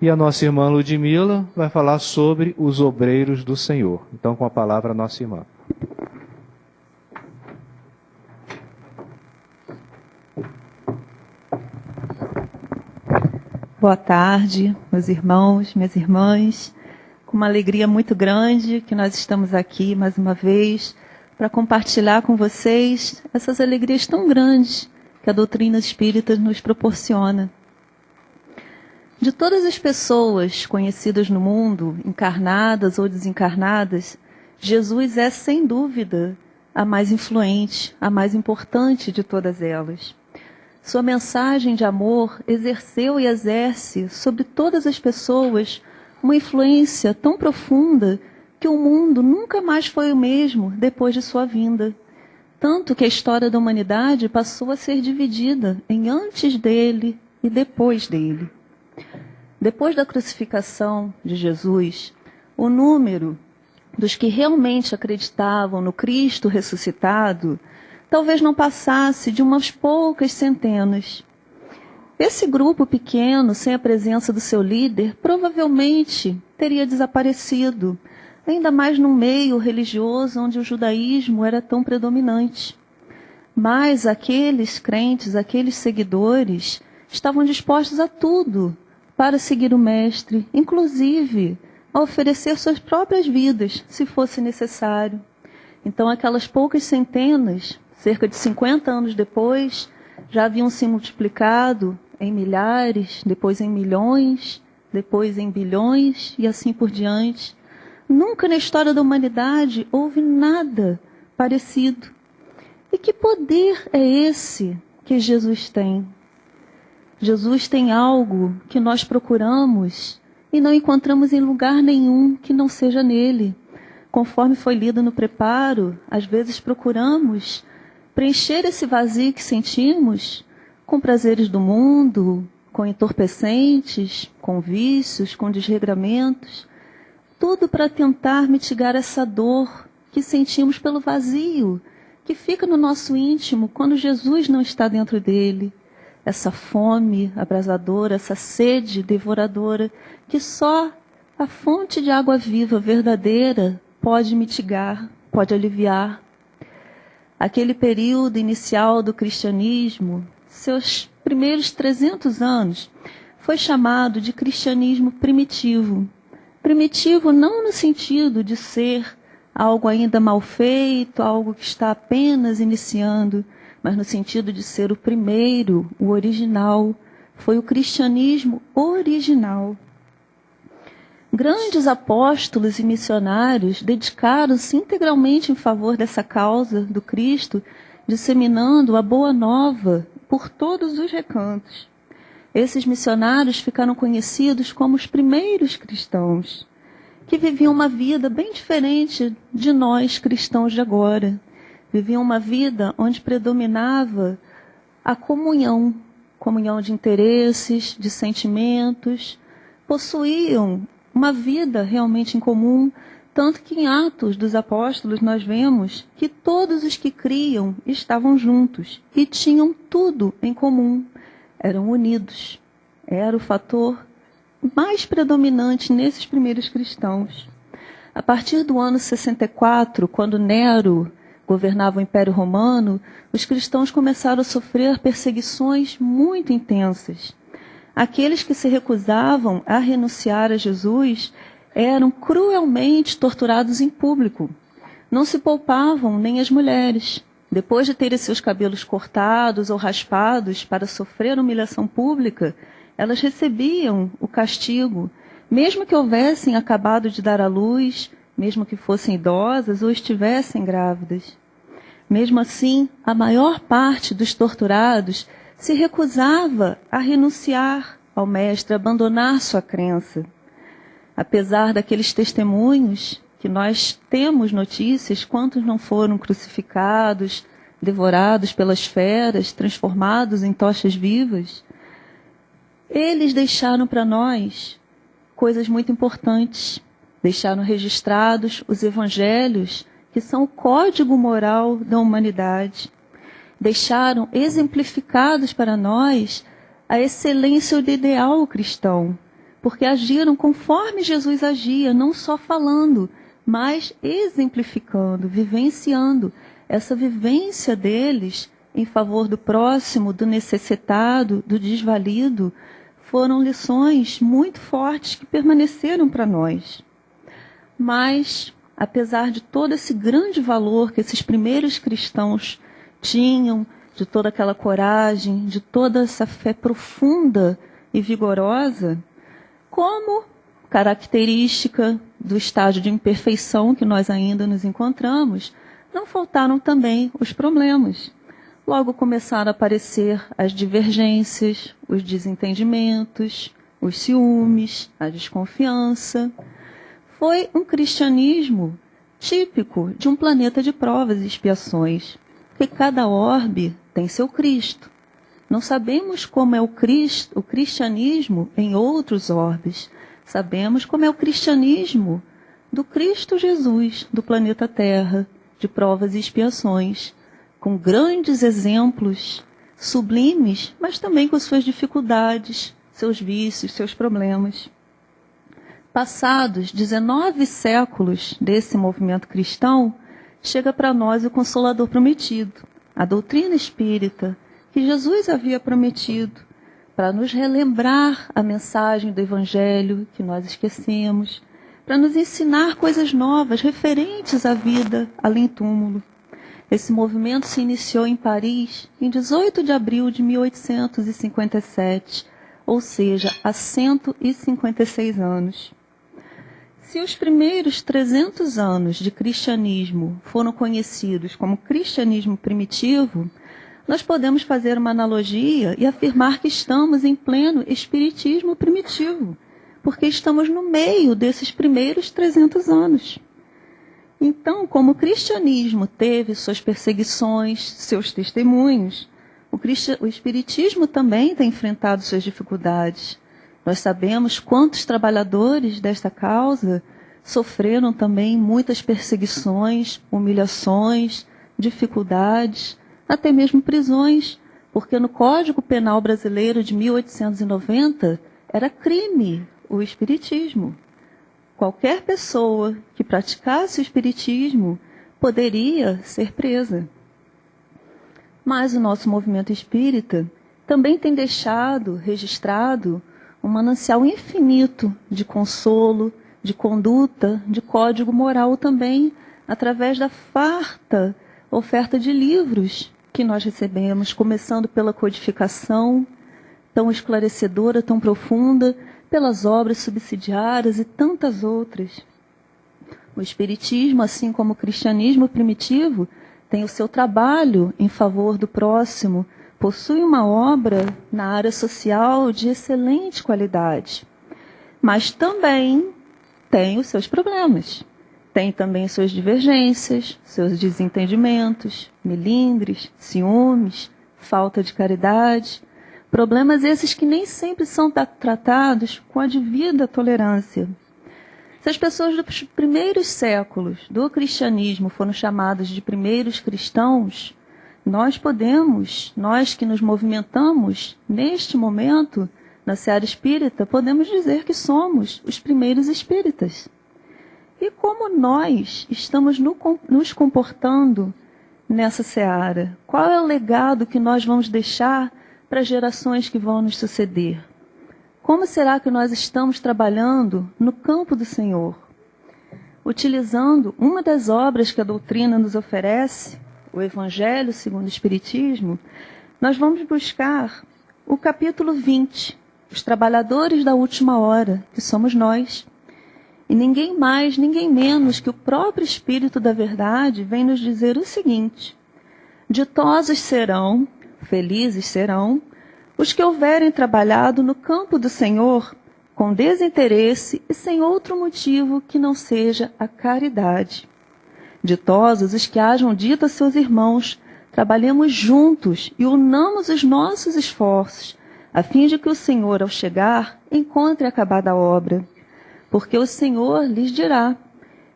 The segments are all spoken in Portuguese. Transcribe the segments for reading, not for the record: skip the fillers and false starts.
E a nossa irmã Ludmila vai falar sobre os obreiros do Senhor. Então, com a palavra, a nossa irmã. Boa tarde, meus irmãos, minhas irmãs. Com uma alegria muito grande que nós estamos aqui mais uma vez para compartilhar com vocês essas alegrias tão grandes que a doutrina espírita nos proporciona. De todas as pessoas conhecidas no mundo, encarnadas ou desencarnadas, Jesus é, sem dúvida, a mais influente, a mais importante de todas elas. Sua mensagem de amor exerceu e exerce sobre todas as pessoas uma influência tão profunda que o mundo nunca mais foi o mesmo depois de sua vinda. Tanto que a história da humanidade passou a ser dividida em antes dele e depois dele. Depois da crucificação de Jesus, o número dos que realmente acreditavam no Cristo ressuscitado talvez não passasse de umas poucas centenas. Esse grupo pequeno, sem a presença do seu líder, provavelmente teria desaparecido, ainda mais num meio religioso onde o judaísmo era tão predominante. Mas aqueles crentes, aqueles seguidores, estavam dispostos a tudo para seguir o Mestre, inclusive a oferecer suas próprias vidas, se fosse necessário. Então, aquelas poucas centenas, cerca de 50 anos depois, já haviam se multiplicado em milhares, depois em milhões, depois em bilhões e assim por diante. Nunca na história da humanidade houve nada parecido. E que poder é esse que Jesus tem? Jesus tem algo que nós procuramos e não encontramos em lugar nenhum que não seja nele. Conforme foi lido no preparo, às vezes procuramos preencher esse vazio que sentimos com prazeres do mundo, com entorpecentes, com vícios, com desregramentos, tudo para tentar mitigar essa dor que sentimos pelo vazio, que fica no nosso íntimo quando Jesus não está dentro dele. Essa fome abrasadora, essa sede devoradora, que só a fonte de água viva verdadeira pode mitigar, pode aliviar. Aquele período inicial do cristianismo, seus primeiros 300 anos, foi chamado de cristianismo primitivo. Primitivo não no sentido de ser algo ainda mal feito, algo que está apenas iniciando, mas no sentido de ser o primeiro, o original. Foi o cristianismo original. Grandes apóstolos e missionários dedicaram-se integralmente em favor dessa causa do Cristo, disseminando a boa nova por todos os recantos. Esses missionários ficaram conhecidos como os primeiros cristãos, que viviam uma vida bem diferente de nós cristãos de agora. Viviam uma vida onde predominava a comunhão, comunhão de interesses, de sentimentos, possuíam uma vida realmente em comum, tanto que em Atos dos Apóstolos nós vemos que todos os que criam estavam juntos e tinham tudo em comum, eram unidos. Era o fator mais predominante nesses primeiros cristãos. A partir do ano 64, quando Nero governava o Império Romano, os cristãos começaram a sofrer perseguições muito intensas. Aqueles que se recusavam a renunciar a Jesus eram cruelmente torturados em público. Não se poupavam nem as mulheres. Depois de terem seus cabelos cortados ou raspados para sofrer humilhação pública, elas recebiam o castigo, mesmo que houvessem acabado de dar à luz, mesmo que fossem idosas ou estivessem grávidas. Mesmo assim, a maior parte dos torturados se recusava a renunciar ao Mestre, a abandonar sua crença. Apesar daqueles testemunhos que nós temos notícias, quantos não foram crucificados, devorados pelas feras, transformados em tochas vivas, eles deixaram para nós coisas muito importantes. Deixaram registrados os evangelhos, que são o código moral da humanidade. Deixaram exemplificados para nós a excelência do ideal cristão, porque agiram conforme Jesus agia, não só falando, mas exemplificando, vivenciando. Essa vivência deles em favor do próximo, do necessitado, do desvalido, foram lições muito fortes que permaneceram para nós. Mas, apesar de todo esse grande valor que esses primeiros cristãos tinham, de toda aquela coragem, de toda essa fé profunda e vigorosa, como característica do estágio de imperfeição que nós ainda nos encontramos, não faltaram também os problemas. Logo começaram a aparecer as divergências, os desentendimentos, os ciúmes, a desconfiança. Foi um cristianismo típico de um planeta de provas e expiações, porque cada orbe tem seu Cristo. Não sabemos como é o cristianismo em outros orbes. Sabemos como é o cristianismo do Cristo Jesus, do planeta Terra, de provas e expiações, com grandes exemplos sublimes, mas também com suas dificuldades, seus vícios, seus problemas. Passados 19 séculos desse movimento cristão, chega para nós o Consolador prometido, a doutrina espírita, que Jesus havia prometido, para nos relembrar a mensagem do Evangelho que nós esquecemos, para nos ensinar coisas novas referentes à vida além túmulo. Esse movimento se iniciou em Paris em 18 de abril de 1857, ou seja, há 156 anos. Se os primeiros 300 anos de cristianismo foram conhecidos como cristianismo primitivo, nós podemos fazer uma analogia e afirmar que estamos em pleno espiritismo primitivo, porque estamos no meio desses primeiros 300 anos. Então, como o cristianismo teve suas perseguições, seus testemunhos, o espiritismo também tem enfrentado suas dificuldades. Nós sabemos quantos trabalhadores desta causa sofreram também muitas perseguições, humilhações, dificuldades, até mesmo prisões, porque no Código Penal Brasileiro de 1890 era crime o espiritismo. Qualquer pessoa que praticasse o espiritismo poderia ser presa. Mas o nosso movimento espírita também tem deixado registrado um manancial infinito de consolo, de conduta, de código moral também, através da farta oferta de livros que nós recebemos, começando pela codificação tão esclarecedora, tão profunda, pelas obras subsidiárias e tantas outras. O espiritismo, assim como o cristianismo primitivo, tem o seu trabalho em favor do próximo, possui uma obra na área social de excelente qualidade, mas também tem os seus problemas. Tem também suas divergências, seus desentendimentos, melindres, ciúmes, falta de caridade. Problemas esses que nem sempre são tratados com a devida tolerância. Se as pessoas dos primeiros séculos do cristianismo foram chamadas de primeiros cristãos, nós que nos movimentamos neste momento, na seara espírita, podemos dizer que somos os primeiros espíritas. E como nós estamos nos comportando nessa seara? Qual é o legado que nós vamos deixar para as gerações que vão nos suceder? Como será que nós estamos trabalhando no campo do Senhor? Utilizando uma das obras que a doutrina nos oferece, o Evangelho segundo o Espiritismo, nós vamos buscar o capítulo 20, os trabalhadores da última hora, que somos nós. E ninguém mais, ninguém menos que o próprio Espírito da Verdade vem nos dizer o seguinte: ditosos serão, felizes serão, os que houverem trabalhado no campo do Senhor com desinteresse e sem outro motivo que não seja a caridade. Ditosos os que hajam dito a seus irmãos: trabalhemos juntos e unamos os nossos esforços, a fim de que o Senhor, ao chegar, encontre acabada a obra. Porque o Senhor lhes dirá: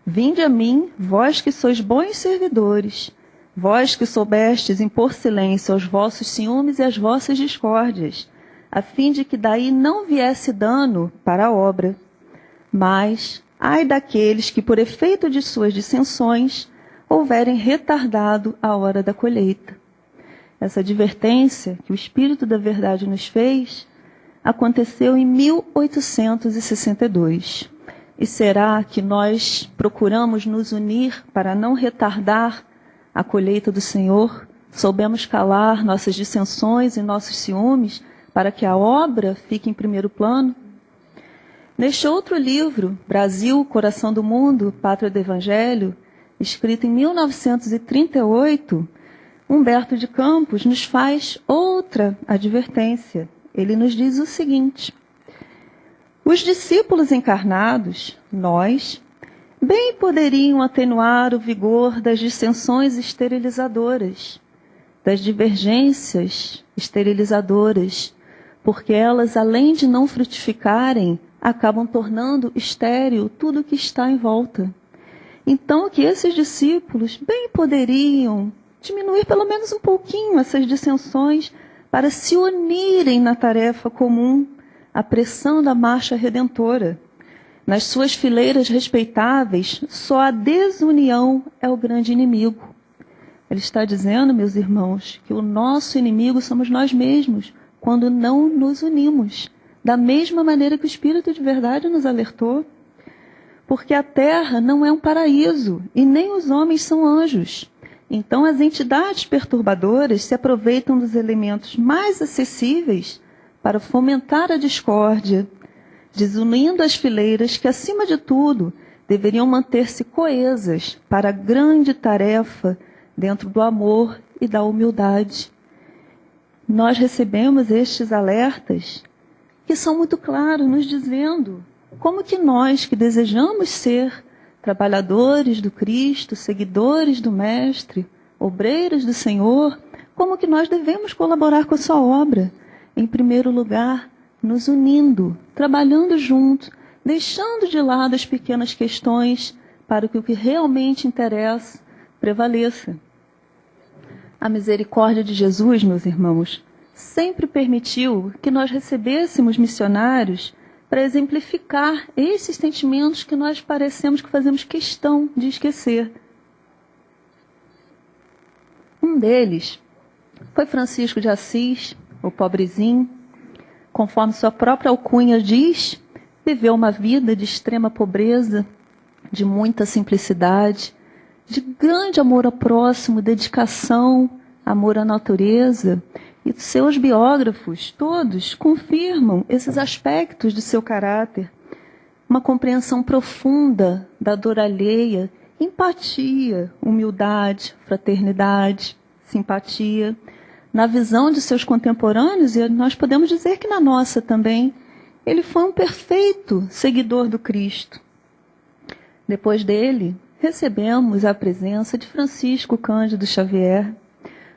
vinde a mim, vós que sois bons servidores, vós que soubestes impor silêncio aos vossos ciúmes e às vossas discórdias. a fim de que daí não viesse dano para a obra. Mas, ai daqueles que, por efeito de suas dissensões, houverem retardado a hora da colheita. Essa advertência que o Espírito da Verdade nos fez aconteceu em 1862. E será que nós procuramos nos unir para não retardar a colheita do Senhor? Soubemos calar nossas dissensões e nossos ciúmes para que a obra fique em primeiro plano? Neste outro livro, Brasil, Coração do Mundo, Pátria do Evangelho, escrito em 1938, Humberto de Campos nos faz outra advertência. Ele nos diz o seguinte: os discípulos encarnados, nós, bem poderiam atenuar o vigor das dissensões esterilizadoras, das divergências esterilizadoras, porque elas, além de não frutificarem, acabam tornando estéril tudo o que está em volta. Então, que esses discípulos bem poderiam diminuir pelo menos um pouquinho essas dissensões para se unirem na tarefa comum, apressando a marcha redentora. Nas suas fileiras respeitáveis, só a desunião é o grande inimigo. Ele está dizendo, meus irmãos, que o nosso inimigo somos nós mesmos, quando não nos unimos, da mesma maneira que o Espírito de Verdade nos alertou. Porque a terra não é um paraíso, e nem os homens são anjos. Então as entidades perturbadoras se aproveitam dos elementos mais acessíveis para fomentar a discórdia, desunindo as fileiras que, acima de tudo, deveriam manter-se coesas para a grande tarefa dentro do amor e da humildade. Nós recebemos estes alertas que são muito claros, nos dizendo como que nós, que desejamos ser trabalhadores do Cristo, seguidores do Mestre, obreiros do Senhor, como que nós devemos colaborar com a sua obra. Em primeiro lugar, nos unindo, trabalhando junto, deixando de lado as pequenas questões para que o que realmente interessa prevaleça. A misericórdia de Jesus, meus irmãos, sempre permitiu que nós recebêssemos missionários para exemplificar esses sentimentos que nós parecemos que fazemos questão de esquecer. Um deles foi Francisco de Assis, o pobrezinho, conforme sua própria alcunha diz, viveu uma vida de extrema pobreza, de muita simplicidade, de grande amor ao próximo, dedicação, amor à natureza. E seus biógrafos, todos, confirmam esses aspectos de seu caráter. Uma compreensão profunda da dor alheia, empatia, humildade, fraternidade, simpatia. Na visão de seus contemporâneos, e nós podemos dizer que na nossa também, ele foi um perfeito seguidor do Cristo. Depois dele, recebemos a presença de Francisco Cândido Xavier.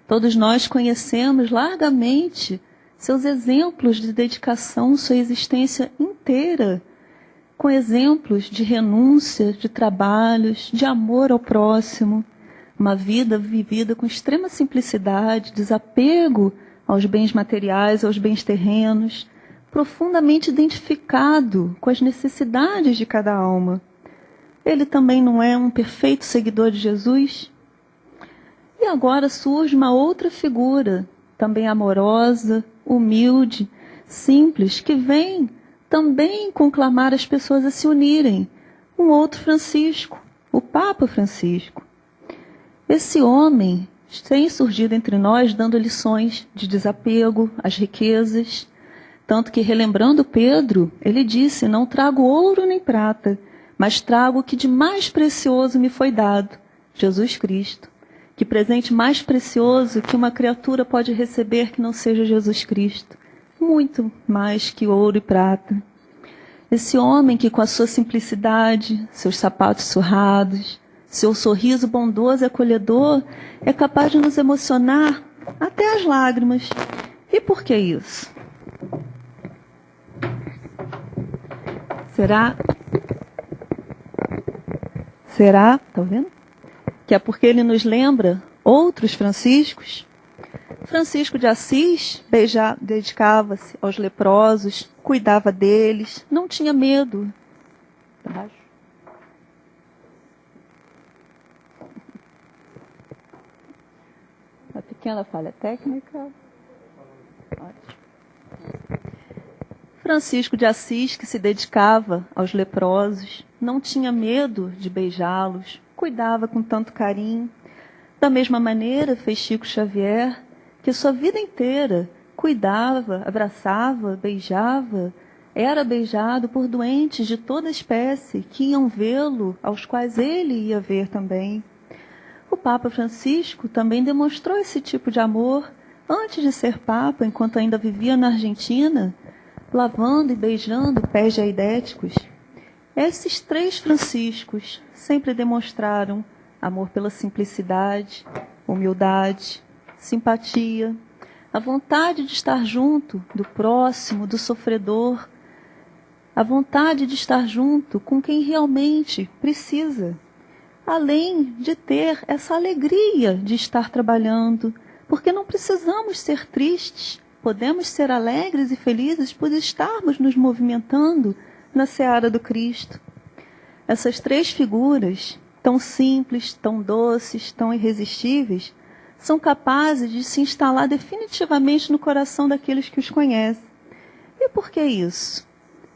Todos nós conhecemos largamente seus exemplos de dedicação, sua existência inteira, com exemplos de renúncia, de trabalhos, de amor ao próximo, uma vida vivida com extrema simplicidade, desapego aos bens materiais, aos bens terrenos, profundamente identificado com as necessidades de cada alma. Ele também não é um perfeito seguidor de Jesus? E agora surge uma outra figura, também amorosa, humilde, simples, que vem também conclamar as pessoas a se unirem. Um outro Francisco, o Papa Francisco. Esse homem tem surgido entre nós dando lições de desapego às riquezas, tanto que, relembrando Pedro, ele disse: não trago ouro nem prata, mas trago o que de mais precioso me foi dado, Jesus Cristo. Que presente mais precioso que uma criatura pode receber que não seja Jesus Cristo? Muito mais que ouro e prata. Esse homem que, com a sua simplicidade, seus sapatos surrados, seu sorriso bondoso e acolhedor, é capaz de nos emocionar até as lágrimas. E por que isso? Será? Tá vendo? Que é porque ele nos lembra outros Franciscos? Francisco de Assis dedicava-se aos leprosos, cuidava deles, não tinha medo. Uma pequena falha técnica. Ótimo. Francisco de Assis, que se dedicava aos leprosos, não tinha medo de beijá-los, cuidava com tanto carinho. Da mesma maneira, fez Chico Xavier, que sua vida inteira cuidava, abraçava, beijava, era beijado por doentes de toda espécie que iam vê-lo, aos quais ele ia ver também. O Papa Francisco também demonstrou esse tipo de amor antes de ser Papa, enquanto ainda vivia na Argentina, lavando e beijando pés de aidéticos. Esses 3 Franciscos sempre demonstraram amor pela simplicidade, humildade, simpatia, a vontade de estar junto do próximo, do sofredor, a vontade de estar junto com quem realmente precisa, além de ter essa alegria de estar trabalhando, porque não precisamos ser tristes, podemos ser alegres e felizes por estarmos nos movimentando na seara do Cristo. Essas 3 figuras, tão simples, tão doces, tão irresistíveis, são capazes de se instalar definitivamente no coração daqueles que os conhecem. E por que isso?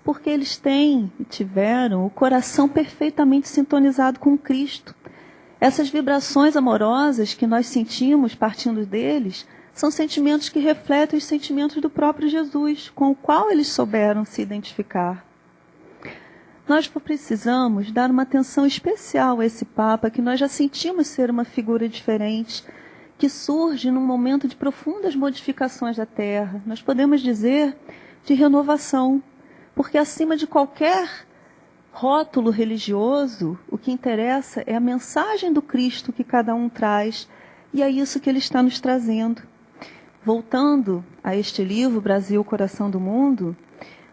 Porque eles têm e tiveram o coração perfeitamente sintonizado com Cristo. Essas vibrações amorosas que nós sentimos partindo deles são sentimentos que refletem os sentimentos do próprio Jesus, com o qual eles souberam se identificar. Nós precisamos dar uma atenção especial a esse Papa, que nós já sentimos ser uma figura diferente, que surge num momento de profundas modificações da Terra. Nós podemos dizer de renovação, porque acima de qualquer rótulo religioso, o que interessa é a mensagem do Cristo que cada um traz, e é isso que ele está nos trazendo. Voltando a este livro, Brasil, Coração do Mundo,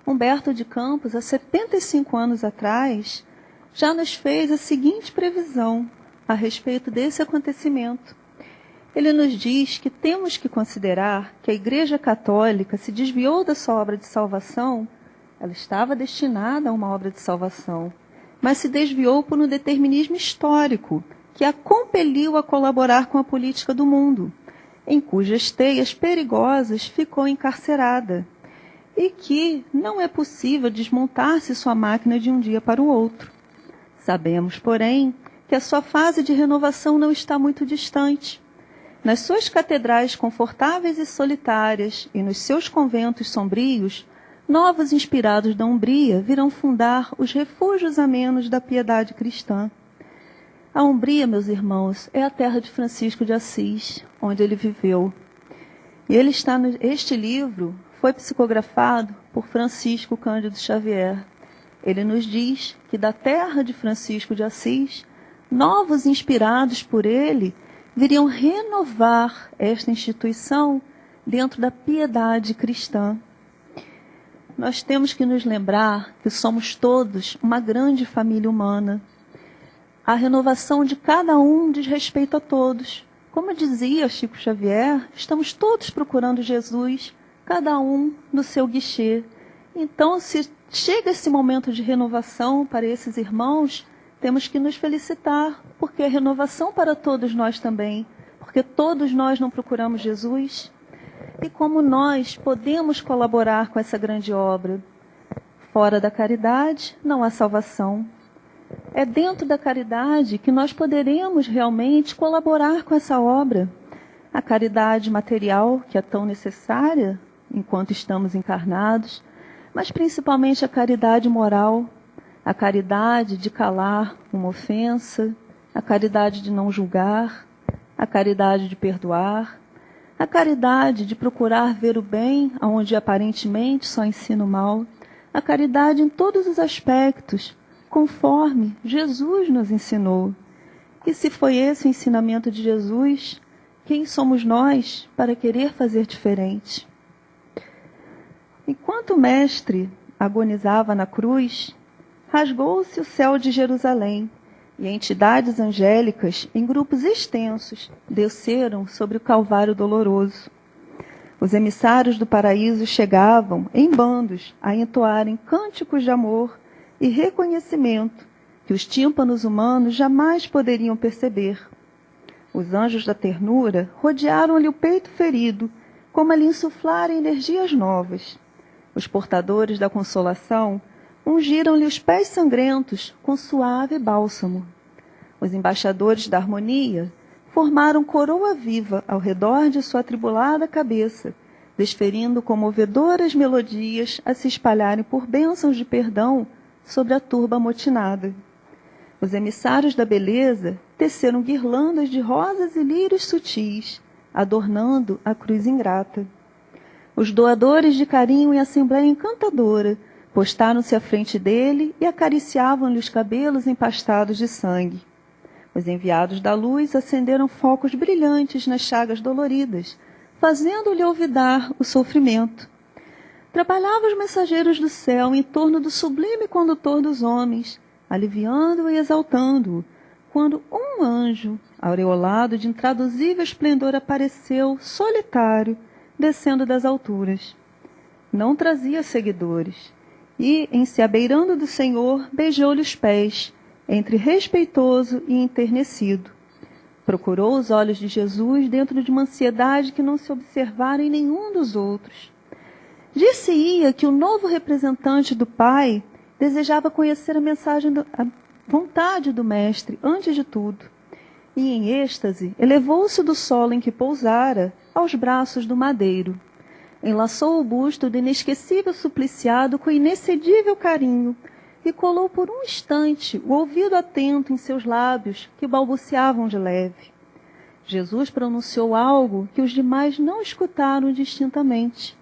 Humberto de Campos, há 75 anos atrás, já nos fez a seguinte previsão a respeito desse acontecimento. Ele nos diz que temos que considerar que a Igreja Católica se desviou da sua obra de salvação. Ela estava destinada a uma obra de salvação, mas se desviou por um determinismo histórico que a compeliu a colaborar com a política do mundo, em cujas teias perigosas ficou encarcerada, e que não é possível desmontar-se sua máquina de um dia para o outro. Sabemos, porém, que a sua fase de renovação não está muito distante. Nas suas catedrais confortáveis e solitárias e nos seus conventos sombrios, novos inspirados da Umbria virão fundar os refúgios amenos da piedade cristã. A Umbria, meus irmãos, é a terra de Francisco de Assis, onde ele viveu. E este livro foi psicografado por Francisco Cândido Xavier. Ele nos diz que da terra de Francisco de Assis, novos inspirados por ele viriam renovar esta instituição dentro da piedade cristã. Nós temos que nos lembrar que somos todos uma grande família humana. A renovação de cada um diz respeito a todos. Como dizia Chico Xavier, estamos todos procurando Jesus, cada um no seu guichê. Então, se chega esse momento de renovação para esses irmãos, temos que nos felicitar, porque é renovação para todos nós também, porque todos nós não procuramos Jesus. E como nós podemos colaborar com essa grande obra? Fora da caridade, não há salvação. É dentro da caridade que nós poderemos realmente colaborar com essa obra. A caridade material, que é tão necessária enquanto estamos encarnados, mas principalmente a caridade moral, a caridade de calar uma ofensa, a caridade de não julgar, a caridade de perdoar, a caridade de procurar ver o bem onde aparentemente só ensina o mal, a caridade em todos os aspectos, conforme Jesus nos ensinou. E se foi esse o ensinamento de Jesus, quem somos nós para querer fazer diferente? Enquanto o Mestre agonizava na cruz, rasgou-se o céu de Jerusalém, e entidades angélicas, em grupos extensos, desceram sobre o Calvário doloroso. Os emissários do paraíso chegavam, em bandos, a entoarem cânticos de amor e reconhecimento que os tímpanos humanos jamais poderiam perceber. Os anjos da ternura rodearam-lhe o peito ferido, como a lhe insuflarem energias novas. Os portadores da consolação ungiram-lhe os pés sangrentos com suave bálsamo. Os embaixadores da harmonia formaram coroa viva ao redor de sua atribulada cabeça, desferindo comovedoras melodias a se espalharem por bênçãos de perdão sobre a turba amotinada. Os emissários da beleza teceram guirlandas de rosas e lírios sutis, adornando a cruz ingrata. Os doadores de carinho em assembleia encantadora postaram-se à frente dele e acariciavam-lhe os cabelos empastados de sangue. Os enviados da luz acenderam focos brilhantes nas chagas doloridas, fazendo-lhe olvidar o sofrimento. Trabalhavam os mensageiros do céu em torno do sublime condutor dos homens, aliviando-o e exaltando-o, quando um anjo, aureolado de intraduzível esplendor, apareceu, solitário, descendo das alturas. Não trazia seguidores, e, em se abeirando do Senhor, beijou-lhe os pés, entre respeitoso e enternecido. Procurou os olhos de Jesus dentro de uma ansiedade que não se observara em nenhum dos outros. Dir-se-ia que o novo representante do Pai desejava conhecer a vontade do Mestre antes de tudo. E, em êxtase, elevou-se do solo em que pousara aos braços do madeiro. Enlaçou o busto do inesquecível supliciado com inexcedível carinho e colou por um instante o ouvido atento em seus lábios, que balbuciavam de leve. Jesus pronunciou algo que os demais não escutaram distintamente.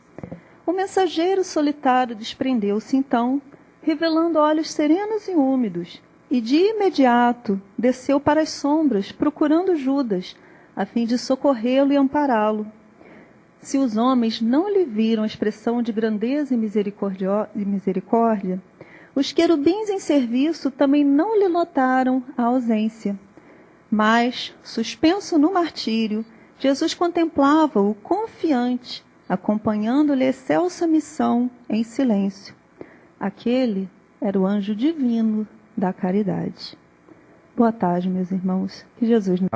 O mensageiro solitário desprendeu-se então, revelando olhos serenos e úmidos, e de imediato desceu para as sombras, procurando Judas, a fim de socorrê-lo e ampará-lo. Se os homens não lhe viram a expressão de grandeza e misericórdia, os querubins em serviço também não lhe notaram a ausência. Mas, suspenso no martírio, Jesus contemplava-o confiante, acompanhando-lhe a excelsa missão em silêncio. Aquele era o anjo divino da caridade. Boa tarde, meus irmãos. Que Jesus nos